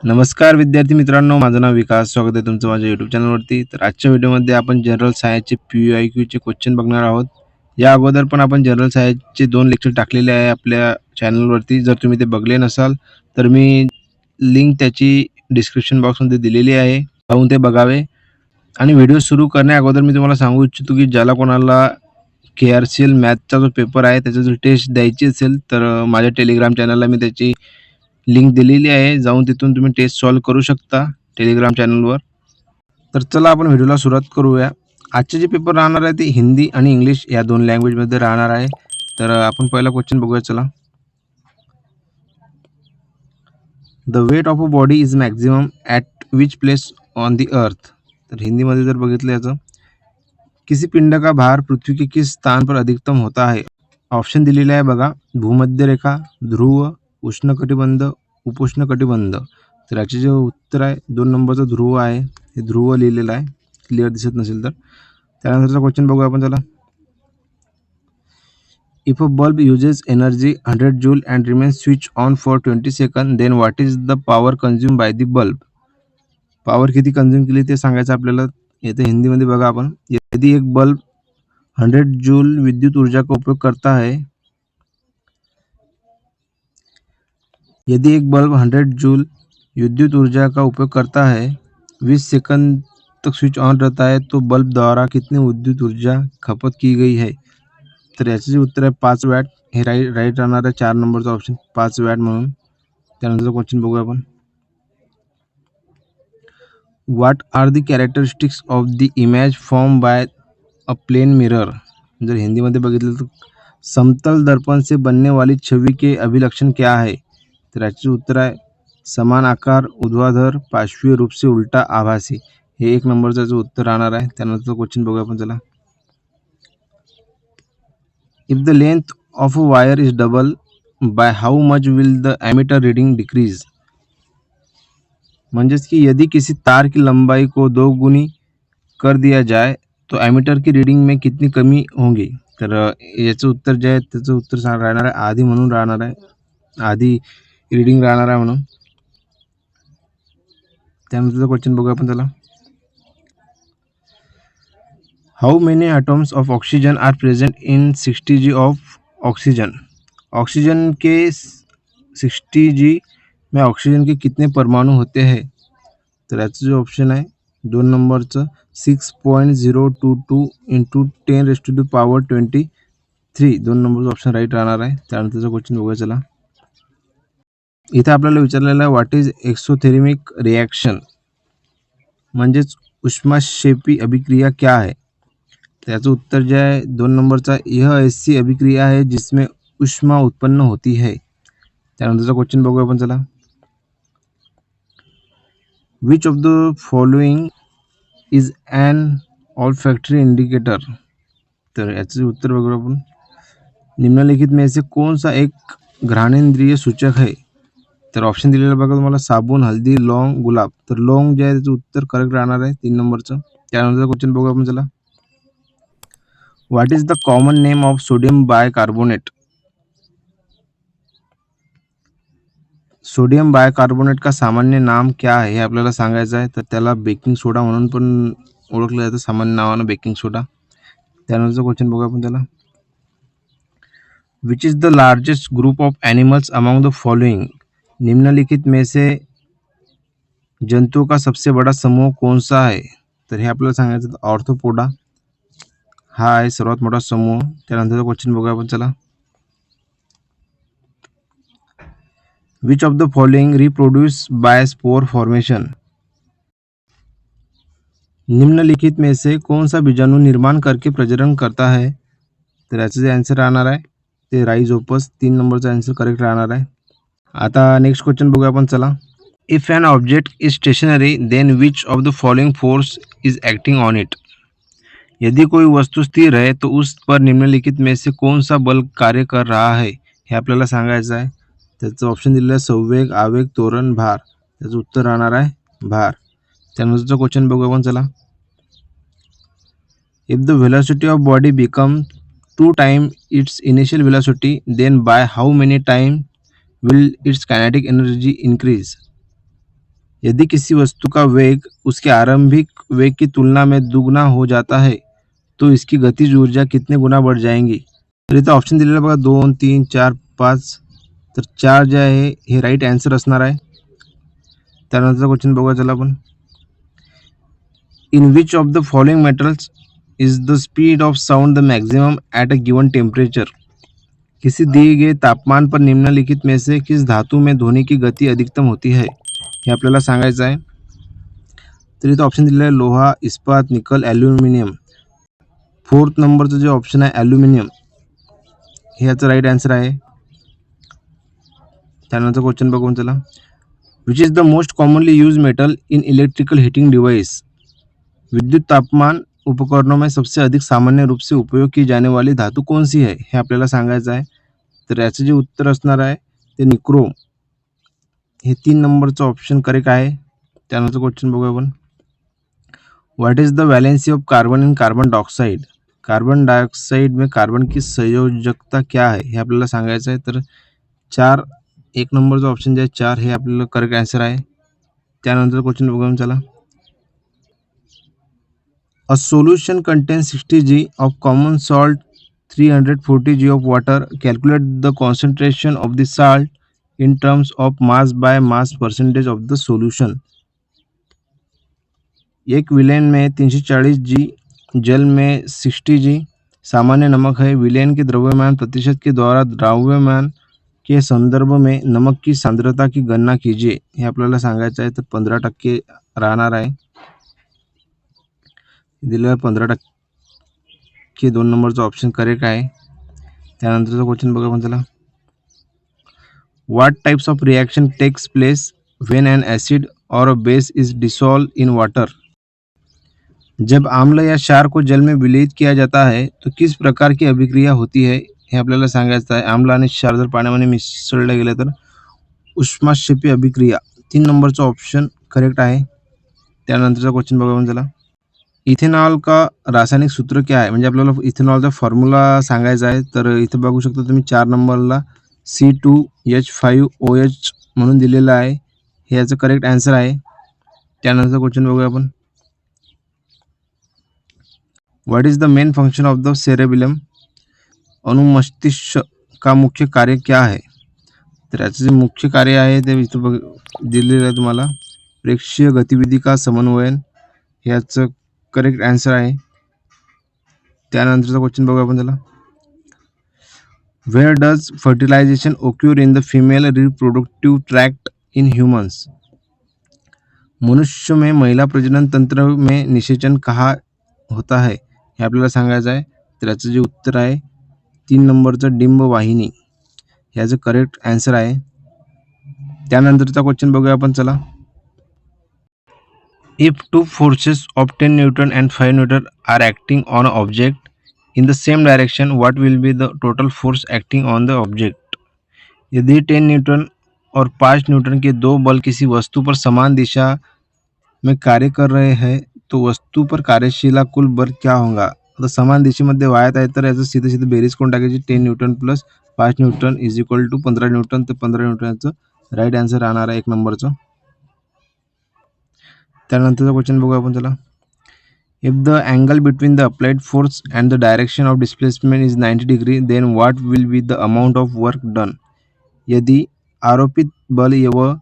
नमस्कार विद्यार्थी मित्रांनो, माझं नाव विकास. स्वागत आहे तुमचं माझ्या यूट्यूब चॅनलवरती. तर आजच्या व्हिडिओमध्ये आपण जनरल सायन्सचे PYQचे क्वेश्चन बघणार आहोत. या अगोदर पण आपण जनरल सायन्सचे 2 लेक्चर टाकलेले आहे आपल्या चॅनलवरती. जर तुम्ही ते बघले नसाल तर मी लिंक त्याची डिस्क्रिप्शन बॉक्समध्ये दिलेली आहे, पाहून ते बघावे. आणि व्हिडिओ सुरू करण्या अगोदर मी तुम्हाला सांगू इच्छितो की ज्याला कोणाला KRCL मॅथचा जो पेपर आहे त्याची जर टेस्ट द्यायची असेल तर माझ्या टेलिग्राम चॅनलला मी त्याची लिंक दिलेली आहे, जाऊन तिथून तुम्ही टेस्ट सॉल्व करू शकता टेलिग्राम चॅनलवर. तर चला आपण व्हिडिओला सुरुवात करूया. आजचे जे पेपर राहणार आहे ते हिंदी आणि इंग्लिश या 2 लँग्वेजमध्ये राहणार आहे. तर आपण पहिला क्वेश्चन बघूया. चला. The weight of a body is maximum at which place on the earth. तर हिंदीमध्ये जर बघितलं याचं, किसी पिंड का भार पृथ्वी के किस स्थान पर अधिकतम होता है. ऑप्शन दिलेले आहे बघा. भूमध्य रेखा, ध्रुव, उष्णकटिबंध, उपोष्णकटिबंध. तर याचे जे उत्तर आहे 2 नंबरचं ध्रुव आहे. हे ध्रुव लिहिलेलं आहे, क्लिअर दिसत नसेल तर. त्यानंतरचा क्वेश्चन बघूया आपण. चला. If a bulb uses energy 100 joule and remains switch on for 20 second then what is the power consume by the bulb. Power किती कंझ्युम केली ते सांगायचं आपल्याला. येते हिंदीमध्ये बघा आपण. यदि एक बल्ब 100 जूल विद्युत ऊर्जा का उपयोग करता है, यदि एक बल्ब 100 जूल विद्युत ऊर्जा का उपयोग करता है, 20 सेकंड तक स्विच ऑन रहता है, तो बल्ब द्वारा कितनी विद्युत ऊर्जा खपत की गई है. तर याचे जे उत्तर आहे 5 वॅट. हे राईट राहणार आहे 4 नंबरचा ऑप्शन 5 वॅट म्हणून. त्यानंतरचा क्वेश्चन बघूया आपण. What are the characteristics of the image form by a plane mirror. जर हिंदीमध्ये बघितलं तर समतल दर्पण से बनने वाली छवि के अभिलक्षण क्या है. तर याचे उत्तर आहे समान आकार, ऊर्ध्वाधर, पार्श्वीय रूप से उलटा, आभासी. हे 1 नंबरचं याचं उत्तर राहणार आहे. त्यानंतर क्वेश्चन बघूया आपण. चला. If the length of a wire is double by how much will the ammeter reading decrease. म्हणजेच की यदि किसी तार की लंबाई को 2 गुनी कर दिया जाए तो एमीटर की रीडिंग में कितनी कमी होंगी. तर याचं उत्तर जे आहे त्याचं उत्तर राहणार आहे आधी म्हणून राहणार आहे. आधी रीडिंग राहणार आहे म्हणून. त्यानंतरचा क्वेश्चन बघूया आपण. त्याला. How many atoms of oxygen are present in 60 g of oxygen. Oxygen के 60 g में ऑक्सीजन के कितने परमाणु होते हैं. तर याचं जो ऑप्शन आहे 2 नंबरचं 6.022 इंटू 10⁻23. 2 नंबरचं ऑप्शन राईट राहणार आहे. त्यानंतरचा क्वेश्चन बघूया. चला. इथे आपल्याला विचारलेलं आहे व्हॉट इज एक्सोथेर्मिक रिॲक्शन, म्हणजेच उष्माक्षेपी अभिक्रिया क्या है. त्याचं उत्तर जे आहे 2 नंबरचा यह ऐसी अभिक्रिया है जिसमें उष्मा उत्पन्न होती है. त्यानंतरचा क्वेश्चन बघूया आपण. चला. Which of the following is an olfactory indicator. तर याचं उत्तर बघूया आपण. निम्नलिखित में से कौन सा एक घ्राणेंद्रिय सूचक है. तर ऑप्शन दिलेलं बघा तुम्हाला. साबण, हल्दी, लौंग, गुलाब. तर लौंग जे आहे त्याचं उत्तर करेक्ट राहणार आहे 3 नंबरचं. त्यानंतर क्वेश्चन बघूया आपण. चला. What is the common name of sodium bicarbonate. Sodium bicarbonate का सामान्य नाम क्या आहे हे आपल्याला सांगायचं आहे. तर त्याला बेकिंग सोडा म्हणून पण ओळखलं जातं, सामान्य नावानं बेकिंग सोडा. त्यानंतर क्वेश्चन बघूया आपण. त्याला. Which is the largest group of animals among the following. निम्नलिखित में से जंतुओं का सबसे बड़ा समूह कौन सा है. तर हे आपल्याला सांगायचं ऑर्थोपोडा हा आहे सर्वात मोठा समूह. त्यानंतरचा क्वेश्चन बघूया आपण. चला. Which of the following reproduce by spore formation. निम्नलिखित में से कौन सा बीजाणु निर्माण करके प्रजनन करता है. तर याचं जे आन्सर राहणार आहे ते राइजोपस. 3 नंबरचा आन्सर करेक्ट राहणार आहे. आता नेक्स्ट क्वेश्चन बघूया आपण. चला. If an object is stationary then which of the following force is acting on it. यदि कोई वस्तु स्थिर है तो उस पर निम्नलिखित में से कौन सा बल कार्य कर रहा है हे आपल्याला सांगायचं आहे. त्याचं ऑप्शन दिलेलं आहे संवेग, आवेग, त्वरण, भार. त्याचं उत्तर राहणार आहे भार. त्यानंतरचा क्वेश्चन बघूया आपण. चला. If the velocity of body become 2 times its initial velocity then by how many time will its kinetic energy increase. यदि किसी वस्तु का वेग उसके आरंभिक वेग की तुलना में दुगना हो जाता है तो इसकी गतिज ऊर्जा कितने गुना बढ़ जाएंगी. तर इथं ऑप्शन दिलेलं बघा 2, 3, 4, 5. तर 4 जे आहे हे राईट आन्सर असणार आहे. त्यानंतरचा क्वेश्चन बघूया चला आपण. In which of the following metals is the speed of sound the maximum at a given temperature. किसी दिए गए तापमान पर निम्नलिखित में से किस धातु में ध्वनि की गति अधिकतम होती है हे आपल्याला सांगायचं आहे. तर इथं ऑप्शन दिलेलं आहे लोहा, इस्पात, निकल, ॲल्युमिनियम. 4th नंबरचं जे ऑप्शन आहे ॲल्युमिनियम हे याचं राईट आन्सर आहे. त्यानंतर क्वेश्चन बघून चला. Which is the most commonly use metal in electrical heating device. विद्युत तापमान उपकरणों में सबसे अधिक सामान्य रूप से उपयोग की जाने वाली धातु कौन सी है हे आपल्याला सांगायचं आहे. तर याचं जे उत्तर असणार आहे ते निक्रोम हे 3 नंबरचं ऑप्शन करेक्ट आहे. त्यानंतर क्वेश्चन बघूया आपण. What is the valency of carbon in carbon dioxide. Carbon dioxide में कार्बन की संयोजकता क्या है हे आपल्याला सांगायचं आहे. तर 4 1 नंबरचं ऑप्शन जे आहे 4 हे आपल्याला करेक्ट आन्सर आहे. त्यानंतर क्वेश्चन बघूया चला. A solution contains 60 g of common salt, 340 g of water. Calculate the concentration of the salt in terms of mass by mass percentage of the solution. एक विलेन में 340 g, जल में 60 g सामान्य नमक है. विलेन के द्रव्यमान प्रतिशत के द्वारा द्रव्यमान के संदर्भ में नमक की सांद्रता की गणना कीजिए हे आपल्याला सांगायचं आहे. तर 15% राहणार आहे. दिलेलं 15% 2 नंबरचा ऑप्शन करेक्ट आहे. त्यानंतरचा क्वेश्चन बघा आपण चला. What types of reaction takes place when an acid और a base is dissolve in water. जब आम्ल या क्षार को जल में विलीन किया जाता है तो किस प्रकार की अभिक्रिया होती है हे आपल्याला सांगायचं आहे. आम्ल आणि क्षार जर पाण्यामध्ये मिसळले गेले तर उष्माक्षेपी अभिक्रिया 3 नंबरचा ऑप्शन करेक्ट आहे. त्यानंतरचा क्वेश्चन बघा आपण चला. इथेनॉल का रासायनिक सूत्र क्या आहे. म्हणजे आपल्याला इथेनॉलचा फॉर्म्युला सांगायचा आहे. तर इथे बघू शकता तुम्ही 4 नंबरला C2H5OH म्हणून दिलेलं आहे. हे याचं करेक्ट आन्सर आहे. त्यानंतर क्वेश्चन बघूया आपण. What is the main function of the cerebellum. अनुमस्तिष्क का मुख्य कार्य क्या है. तर याचं जे मुख्य कार्य आहे ते इथं दिलेलं आहे तुम्हाला. प्रेक्षीय गतिविधी का समन्वयन हे याचं करेक्ट आन्सर आहे. त्यानंतरचा क्वेश्चन बघूया आपण त्याला. Where does fertilization occur in the female reproductive tract in humans. मनुष्य में महिला प्रजनन तंत्र में निषेचन कहाँ होता है हे आपल्याला सांगायचं आहे. तर याचं जे उत्तर आहे 3 नंबरचं डिंब वाहिनी याचं करेक्ट आन्सर आहे. त्यानंतरचा क्वेश्चन बघूया आपण चला. If two forces of 10 Newton and 5 Newton are acting on an object in the same direction, what will be the total force acting on the object? यदि 10 न्यूटन और 5 न्यूटन के दो बल किसी वस्तु पर समान दिशा में कार्य कर रहे हैं तो वस्तु पर कार्यशीला कुल बल क्या होगा. आता समान दिशेमध्ये वाहत आहे तर याचं सीधे सीधे बेरीज करून टाकायची. 10 newton plus 5 newton is equal to 15 newton. तर 15 न्यूटनचं राईट आन्सर राहणार आहे 1 नंबरचं. त्यानंतरचा क्वेश्चन बघूया आपण चला. If the angle between the applied force and the direction of displacement is 90 degree then what will be the amount of work done. यदि आरोपित बल व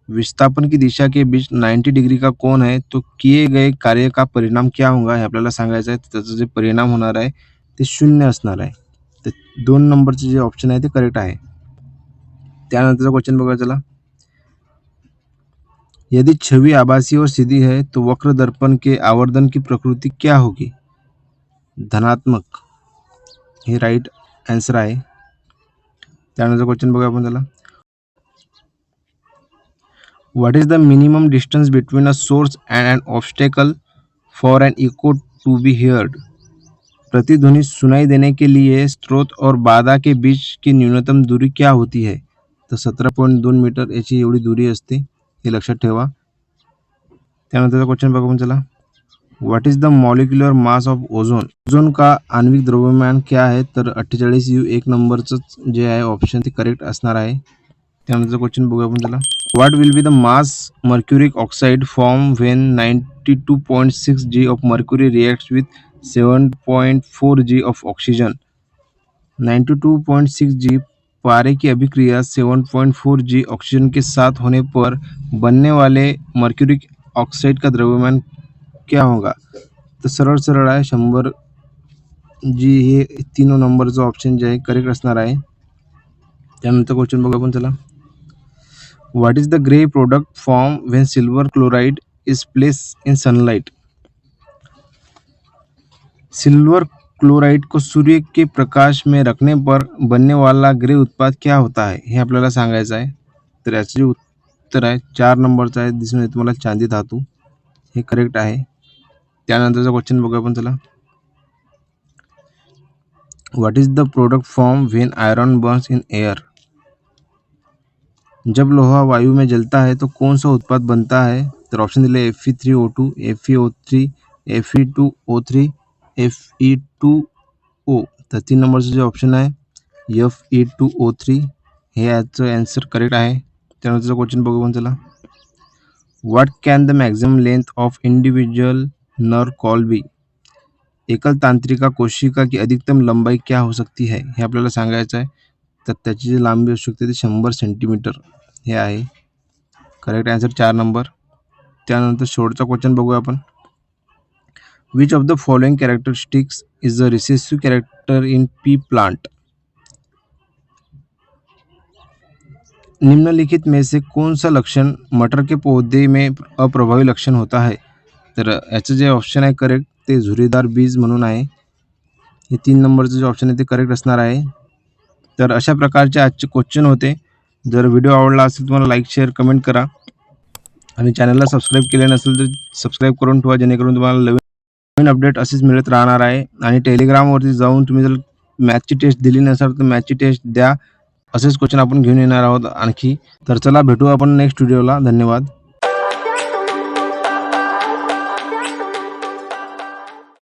विस्थापन की दिशा के बीच 90 डिग्री का कोण है तो किए गए कार्य का परिणाम क्या होगा हे आपल्याला सांगायचं आहे. त्याचा जे परिणाम होणार आहे ते 0 असणार आहे. तर 2 नंबरचे जे ऑप्शन आहे ते करेक्ट आहे. त्यानंतरचा क्वेश्चन बघूया चला. यदि छवि आभासी और सीधी है तो वक्र दर्पण के आवर्धन की प्रकृति क्या होगी. धनात्मक हे राईट आन्सर आहे. त्यानंतर क्वेश्चन बघूया आपण त्याला. What is the minimum distance between a source and an obstacle for an echo to be heard. प्रतिध्वनि सुनाई देने के लिए स्रोत और बाधा के बीच की न्यूनतम दूरी क्या होती है. तर 17.2 मीटर याची एवढी दूरी असते हे लक्षात ठेवा. त्यानंतरचा क्वेश्चन बघा आपण चला. What is the molecular mass of ozone. Ozone का आण्विक द्रव्यमान क्या आहे. तर 48 U 1 नंबरचं जे आहे ऑप्शन ते करेक्ट असणार आहे. त्यानंतरचा क्वेश्चन बघूया आपण चला. What will be the mass mercuric oxide form when 92.6 g of mercury reacts with 7.4 g of oxygen? 92.6 जी पारे की अभिक्रिया 7.4 जी ऑक्सीजन के साथ होने पर बनने वाले मर्क्यूरिक ऑक्साइड का द्रव्यमान क्या होगा? तर सरळ सरळ आहे 100 जी हे तीनों नंबरचा ऑप्शन जे आहे करेक्ट असणार आहे. त्यानंतर क्वेश्चन बघू आपण. चला. What is the grey product form when silver chloride is place in sunlight? Silver chloride को सूर्य के प्रकाश में रखने पर बनने वाला ग्रे उत्पाद क्या होता है हे आपल्याला सांगायचं आहे. तर याचे जे उत्तर आहे 4 नंबरचं आहे. दिसून येते तुम्हाला चांदी धातू, हे करेक्ट आहे. त्यानंतरचा क्वेश्चन बघू आपण. चला. What is the product form when iron Burns in air? जब लोहा वायु में जलता है तो कौन सा उत्पाद बनता है? तर ऑप्शन दिले Fe3O2, FeO3, Fe2O3, Fe2O. तर 3 नंबरचं जे ऑप्शन आहे Fe2O3 हे याचं आन्सर करेक्ट आहे. त्यानंतरचा क्वेश्चन बघू आपण. चला. What can the maximum length of individual nerve call be? एकल तांत्रिका कोशिका की अधिकतम लंबाई क्या हो सकती है हे आपल्याला सांगायचं आहे. तर त्याची जी लांबी असू शकते ती 100 सेंटीमीटर हे आहे. Correct answer 4 number. त्यानंतर शेवटचा क्वेश्चन बघूया आपण. Which of the following characteristics is the recessive character in P plant? निम्नलिखित में से कौन सा लक्षण मटर के पौधे में अप्रभावी लक्षण होता है? तर याचं जे ऑप्शन आहे करेक्ट ते झुरीदार बीज म्हणून आहे. हे 3 नंबरचं जे ऑप्शन आहे ते करेक्ट असणार आहे. तर अशा प्रकारचे आजचे क्वेश्चन होते. जर व्हिडिओ आवडला असेल तुम्हाला लाईक शेअर कमेंट करा आणि चॅनलला सबस्क्राईब केले नसेल तर सबस्क्राईब करून ठेवा, जेणेकरून तुम्हाला नवीन अपडेट असेच मिळत राहणार आहे. आणि टेलिग्रामवरती जाऊन तुम्ही जर मॅथची टेस्ट दिली नसेल तर मॅथची टेस्ट द्या. असेच क्वेश्चन आपण घेऊन येणार आहोत आणखी. तर चला भेटू आपण नेक्स्ट व्हिडिओला. धन्यवाद.